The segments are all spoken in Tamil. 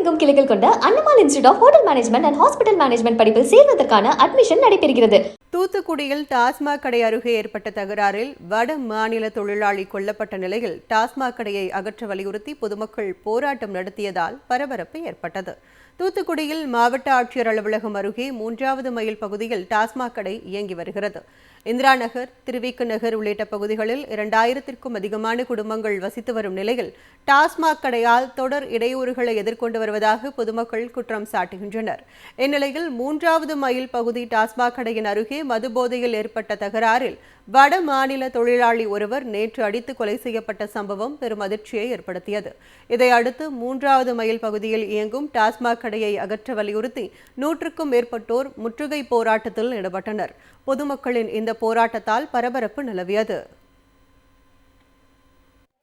தமிழகமெங்கும் கிளைகள் கொண்ட Annamalai institute of hotel management and hospital management படிப்பில் சேர்வதற்கான அட்மிஷன் நடைபெறுகிறது. தூத்துக்குடியில் டாஸ்மாக் கடை அருகே ஏற்பட்ட தகராறில் வட மாநில தொழிலாளி கொல்லப்பட்ட நிலையில் டாஸ்மாக் கடையை அகற்ற வலியுறுத்தி பொதுமக்கள் போராட்டம் நடத்தியதால் பரபரப்பு ஏற்பட்டது. தூத்துக்குடியில் மாவட்ட ஆட்சியர் அலுவலகம் அருகே 3வது மைல் பகுதியில் டாஸ்மாக் கடை இயங்கி வருகிறது. இந்திரா நகர், திருவிக்கு நகர் உள்ளிட்ட பகுதிகளில் 2000க்கும் அதிகமான குடும்பங்கள் வசித்து வரும் நிலையில் டாஸ்மாக் கடையால் தொடர் இடையூறுகளை எதிர்கொண்டு வருவதாக பொதுமக்கள் குற்றம் சாட்டுகின்றனர். இந்நிலையில் 3வது மைல் பகுதி டாஸ்மாக் கடையின் அருகே மதுபோதையில் ஏற்பட்ட தகராறில் வட மாநில தொழிலாளி ஒருவர் நேற்று அடித்து கொலை செய்யப்பட்ட சம்பவம் பெரும் அதிர்ச்சியை ஏற்படுத்தியது. இதையடுத்து 3வது மைல் பகுதியில் இயங்கும் டாஸ்மாக் கடையை அகற்ற வலியுறுத்தி 100க்கும் மேற்பட்டோர் முற்றுகை போராட்டத்தில் ஈடுபட்டனர். பொதுமக்களின் இந்த போராட்டத்தால் பரபரப்பு நிலவியது.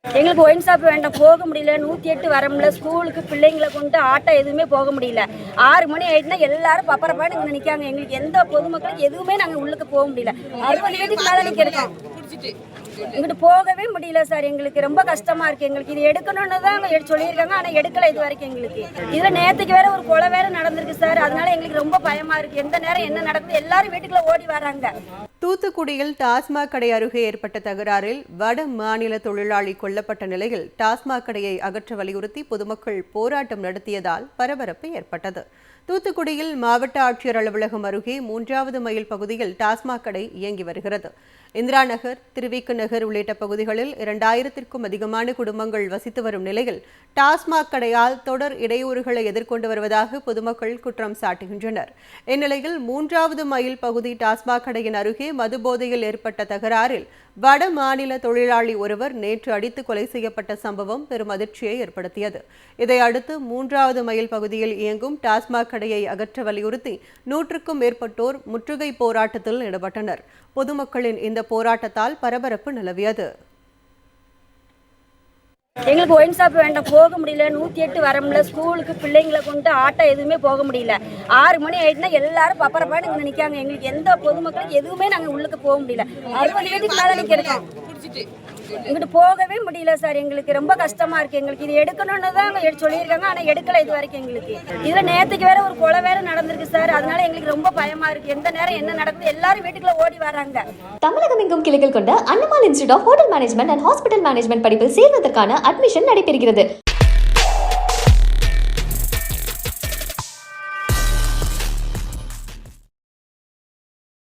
எங்களுக்கு ஒயின் ஷாப் வேண்டாம், போக முடியல. 108 வர முடியல. ஸ்கூலுக்கு பிள்ளைங்களை கொண்டு ஆட்டோ எதுவுமே போக முடியல. 6 மணி ஆயிட்டுனா எல்லாரும் பப்பரப்பான்னு இங்கே நிற்காங்க. எங்களுக்கு எந்த பொதுமக்களுக்கு எதுவுமே நாங்கள் உள்ளுக்கு போக முடியல. 60 வீட்டுக்கு மேலே நிற்கிறோம். இங்கிட்டு போகவே முடியல சார். எங்களுக்கு ரொம்ப கஷ்டமா இருக்கு. எங்களுக்கு இது எடுக்கணும்னு தான் சொல்லியிருக்காங்க, ஆனால் எடுக்கல இது வரைக்கும். எங்களுக்கு இதுல நேற்றுக்கு வேற ஒரு கொலை வேற நடந்திருக்கு சார். அதனால எங்களுக்கு ரொம்ப பயமா இருக்கு. எந்த நேரம் என்ன நடக்குது, எல்லாரும் வீட்டுக்குள்ள ஓடி வராங்க. தூத்துக்குடியில் டாஸ்மாக் கடை அருகே ஏற்பட்ட தகராறில் வட மாநில தொழிலாளி கொல்லப்பட்ட நிலையில் டாஸ்மாக் கடையை அகற்ற வலியுறுத்தி பொதுமக்கள் போராட்டம் நடத்தியதால் பரபரப்பு ஏற்பட்டது. தூத்துக்குடியில் மாவட்ட ஆட்சியர் அலுவலகம் அருகே 3வது மைல் பகுதியில் டாஸ்மாக் கடை இயங்கி வருகிறது. இந்திரா நகர், திருவிக்கு நகர் உள்ளிட்ட பகுதிகளில் 2000க்கும் அதிகமான குடும்பங்கள் வசித்து வரும் நிலையில் டாஸ்மாக் கடையால் தொடர் இடையூறுகளை எதிர்கொண்டு வருவதாக பொதுமக்கள் குற்றம் சாட்டுகின்றனர். இந்நிலையில் 3வது மைல் பகுதி டாஸ்மாக் கடையின் அருகே மதுபோதையில் ஏற்பட்ட தகராறில் வட மாநில தொழிலாளி ஒருவர் நேற்று அடித்து கொலை செய்யப்பட்ட சம்பவம் பெரும் அதிர்ச்சியை ஏற்படுத்தியது. இதையடுத்து 3வது மைல் பகுதியில் இயங்கும் டாஸ்மாக் கடையை அகற்ற வலியுறுத்தி 100க்கும் மேற்பட்டோர் முற்றுகை போராட்டத்தில் ஈடுபட்டனர். பொதுமக்களின் இந்த போராட்டத்தால் பரபரப்பு நிலவியது. எங்களுக்கு ஒயின் ஷாப் வேண்டாம், போக முடியல. 108 வர முடியல. ஸ்கூலுக்கு பிள்ளைங்களை கொண்டு ஆட்டோ எதுவுமே போக முடியல. 6 மணி ஆயிட்டுனா எல்லாரும் பப்பரப்பான்னு இங்கே நிற்காங்க. எங்களுக்கு எந்த பொதுமக்களுக்கு எதுவுமே நாங்கள் உள்ளுக்கு போக முடியல. 60 வீட்டுக்கு மேலே நிற்கிறோம். இங்கிட்டு போகவே முடியல சார். எங்களுக்கு ரொம்ப கஷ்டமா இருக்கு. எங்களுக்கு இது எடுக்கணும்னு தான் சொல்லியிருக்காங்க, ஆனால் எடுக்கல இது வரைக்கும். எங்களுக்கு இதுல நேற்றுக்கு வேற ஒரு கொலை வேற நடந்திருக்கு சார். அதனால எங்களுக்கு ரொம்ப பயமா இருக்கு. எந்த நேரம் என்ன நடக்குது, எல்லாரும் வீட்டுக்குள்ள ஓடி வராங்க. தமிழகமெங்கும் கிளைகள் கொண்ட Annamalai institute of hotel management and hospital management படிப்பில் சேர்வதற்கான அட்மிஷன் நடைபெறுகிறது.